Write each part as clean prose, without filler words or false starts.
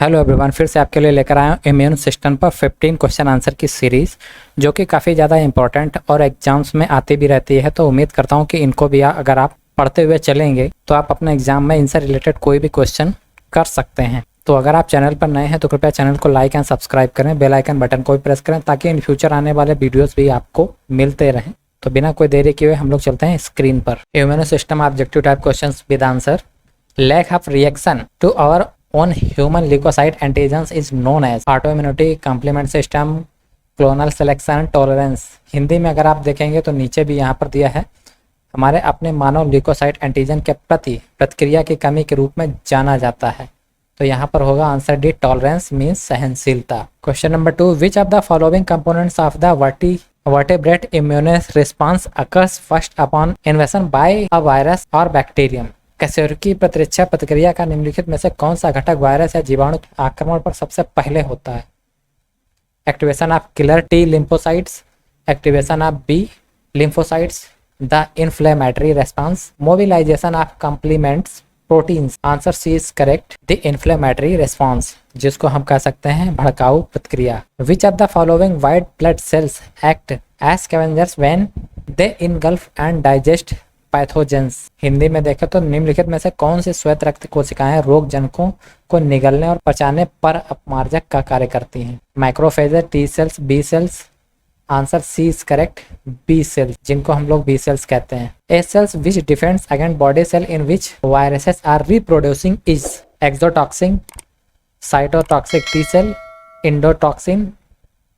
Hello everyone, फिर से आपके लिए लेकर आया हूँ इम्यून सिस्टम पर 15 क्वेश्चन आंसर की सीरीज़, जो कि काफ़ी ज़्यादा इंपॉर्टेंट और एग्जाम्स में आती भी रहती है। तो उम्मीद करता हूँ कि इनको भी अगर आप पढ़ते हुए चलेंगे तो आप अपने एग्जाम में इनसे रिलेटेड कोई भी क्वेश्चन कर सकते हैं। तो अगर आप चैनल पर नए हैं तो कृपया चैनल को लाइक एंड सब्सक्राइब करें, बेल आइकन बटन को भी प्रेस करें ताकि इन फ्यूचर आने वाले वीडियोज़ भी आपको मिलते रहें। तो बिना कोई देरी किए हुए हम लोग चलते हैं स्क्रीन पर। Immuno system objective type question with answer. Lack of reaction to our on human leukocyte antigens is known as autoimmunity, complement system, clonal selection, tolerance। Hindi में अगर आप देखेंगे तो नीचे भी यहाँ पर दिया है, हमारे अपने मानव ल्यूकोसाइट एंटीजन के प्रति प्रतिक्रिया की कमी के रूप में जाना जाता है। तो यहाँ पर होगा आंसर डी, टॉलरेंस मीन्स सहनशीलता। Question number 2, which of the following components of the vertebrate immune response occurs first upon invasion by a virus और बैक्टीरियम। कशेरुकी प्रतिरक्षा प्रतिक्रिया का निम्नलिखित में से कौन सा घटक वायरस या जीवाणु आक्रमण पर सबसे पहले होता है? Activation of killer T lymphocytes, activation of B lymphocytes, the inflammatory response, mobilisation of complements proteins. Answer C is correct, the inflammatory response, जिसको हम कह सकते हैं भड़काऊ प्रतिक्रिया। Which of the following white blood cells act as scavengers when they engulf and digest pathogens. Hindi में देखें तो निम्नलिखित में से कौन सी श्वेत रक्त कोशिकाएं रोग जनकों को निगलने और पचाने पर अपमार्जक का कार्य करती हैं? Macrophage, T cells, B cells. Answer C is correct, B cells, जिनको हम लोग बी सेल्स कहते हैं। A cells which defends against body cell in which viruses are reproducing is exotoxin, cytotoxic T cell, endotoxin,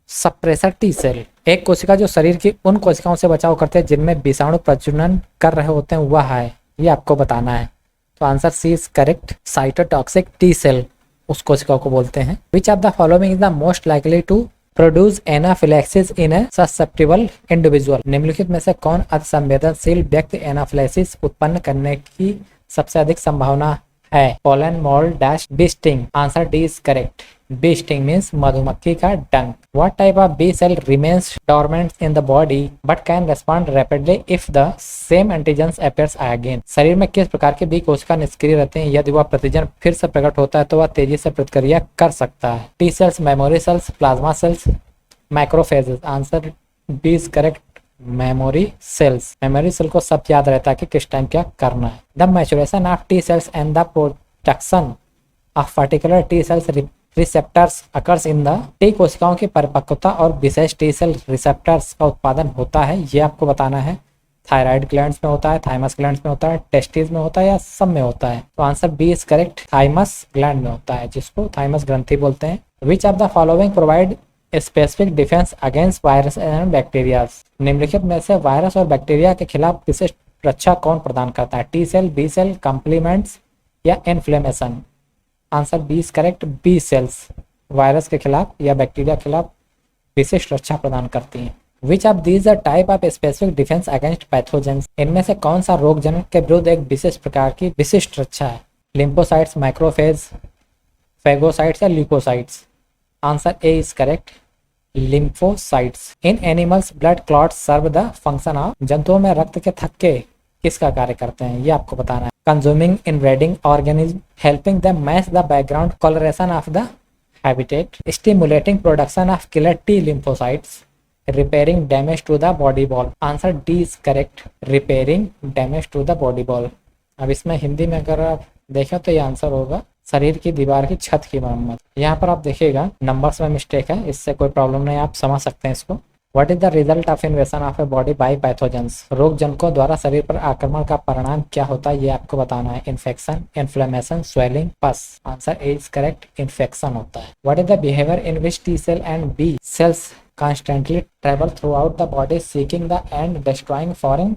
suppressor T cell. एक कोशिका जो शरीर की उन कोशिकाओं से बचाव करते हैं जिनमें विषाणु प्रजनन कर रहे होते हैं वह है, ये आपको बताना है। तो answer C is correct, cytotoxic T cell उस कोशिका को बोलते हैं। Which of the following is the most likely to produce anaphylaxis in a susceptible individual. निम्नलिखित में से कौन अतिसंवेदनशील व्यक्ति एनाफिलैक्सिस उत्पन्न करने की सबसे अधिक संभावना है? Pollen, mould, dash, bee sting. Answer D is correct, bee sting means मधुमक्खी का डंक। What type of B cell remains dormant in the body but can respond rapidly if the same antigens appears again? शरीर में किस प्रकार के B कोशिका निष्क्रिय रहते हैं? यदि वह प्रतिजन फिर से प्रकट होता है तो वह तेजी से प्रतिक्रिया कर सकता है। T cells, memory cells, plasma cells, microphages. Answer B is correct, memory cells. Memory cell को सब याद रहता है कि किस टाइम क्या करना है। The maturation of T cells and the production of particular T cells receptors occurs in the. T कोशिकाओं की परिपक्वता और विशेष टी सेल रिसेप्टर्स का उत्पादन होता है, ये आपको बताना है। थायराइड ग्लैंड्स में होता है, थाइमस ग्लैंड्स में होता है, टेस्टिस में होता है या सब में होता है? तो answer B is correct, thymus gland में होता है, जिसको थाइमस ग्रंथि बोलते हैं। Which of the following provide specific defence against virus and bacteria. निम्नलिखित में से वायरस और बैक्टीरिया के खिलाफ विशिष्ट रक्षा कौन प्रदान करता है? T cell, B cell, complements या inflammation. Answer B is correct, B cells virus के खिलाफ या बैक्टीरिया के खिलाफ विशिष्ट रक्षा प्रदान करती हैं। Which of these are type of specific defence against pathogens. इनमें से कौन सा रोगजनक के विरुद्ध एक विशेष प्रकार की विशिष्ट रक्षा है? लिम्फोसाइट्स, माइक्रोफेज, फेगोसाइट्स या leucocytes. Answer A is correct, lymphocytes. In animals blood clots serve the function of. जंतुओं में रक्त के थक्के किसका कार्य करते हैं, ये आपको बताना है। Consuming invading organism, helping them match the background coloration of the habitat, stimulating production of killer T lymphocytes, repairing damage to the body ball. Answer D is correct, repairing damage to the body ball. अब इसमें हिंदी में अगर आप देखें तो ये answer होगा शरीर की दीवार की छत की मरम्मत। यहाँ पर आप देखिएगा नंबर्स में मिस्टेक है, इससे कोई प्रॉब्लम नहीं, आप समझ सकते हैं इसको। What is the result of invasion of a body by pathogens? रोग जनकों द्वारा शरीर पर आक्रमण का परिणाम क्या होता है, ये आपको बताना है। इन्फेक्शन, इन्फ्लेमेशन, स्वेलिंग, पस। Answer A is correct, infection होता है। What is the behavior in which T cell and B cells constantly travel throughout the body seeking the and destroying foreign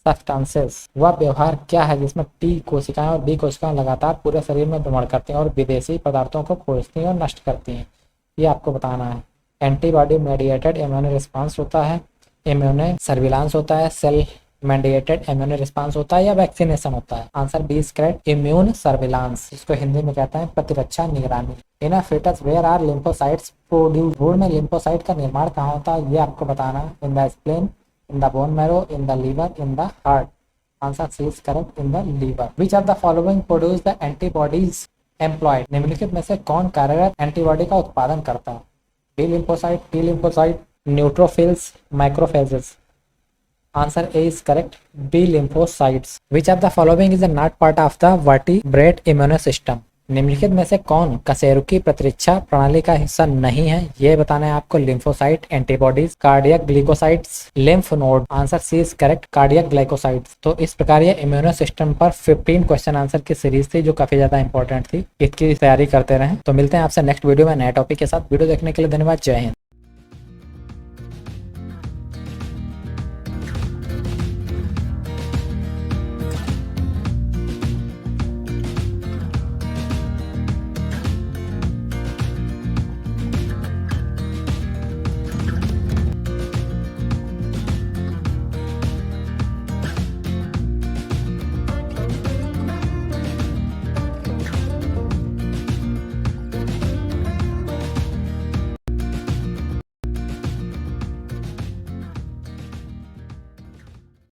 substances? वह व्यवहार क्या है जिसमें टी कोशिकाएं और बी कोशिकाएं लगातार पूरे शरीर में भ्रमण करती हैं और विदेशी पदार्थों को खोजती हैं और नष्ट करती हैं, ये आपको बताना है। एंटीबॉडी मेडिएटेड इम्यून रिस्पांस होता है, इम्यून सर्विलांस होता है, सेल मेडिएटेड इम्यून रिस्पांस होता है या वैक्सीनेशन होता है? Answer B is correct, immune surveillance, इसको हिंदी में कहते हैं प्रतिरक्षा निगरानी। In a fetus where are lymphocytes produce. भ्रूण में लिम्फोसाइट का निर्माण कहाँ होता है, ये आपको बताना है। In the spleen, in the bone marrow, in the liver, in the heart. Answer C is correct, in the liver. Which of the following produce the antibodies employed. निम्नलिखित में से कौन कार्यरत एंटीबॉडी का उत्पादन करता है? B lymphocyte, T lymphocyte, neutrophils, macrophages. Answer A is correct, B lymphocytes. Which of the following is not part of the vertebrate immuno system? निम्नलिखित में से कौन कशेरुकी प्रतिरक्षा प्रणाली का हिस्सा नहीं है? ये बताना है आपको। Lymphocyte, antibodies, cardiac glycosides, lymph node. Answer C is correct, cardiac glycosides. तो इस प्रकार ये इम्यूनो सिस्टम पर 15 क्वेश्चन आंसर की सीरीज थी जो काफी ज्यादा इंपॉर्टेंट थी। इसकी तैयारी करते रहें। तो मिलते हैं आपसे नेक्स्ट वीडियो में नए टॉपिक के साथ। वीडियो देखने के लिए धन्यवाद। जय हिंद।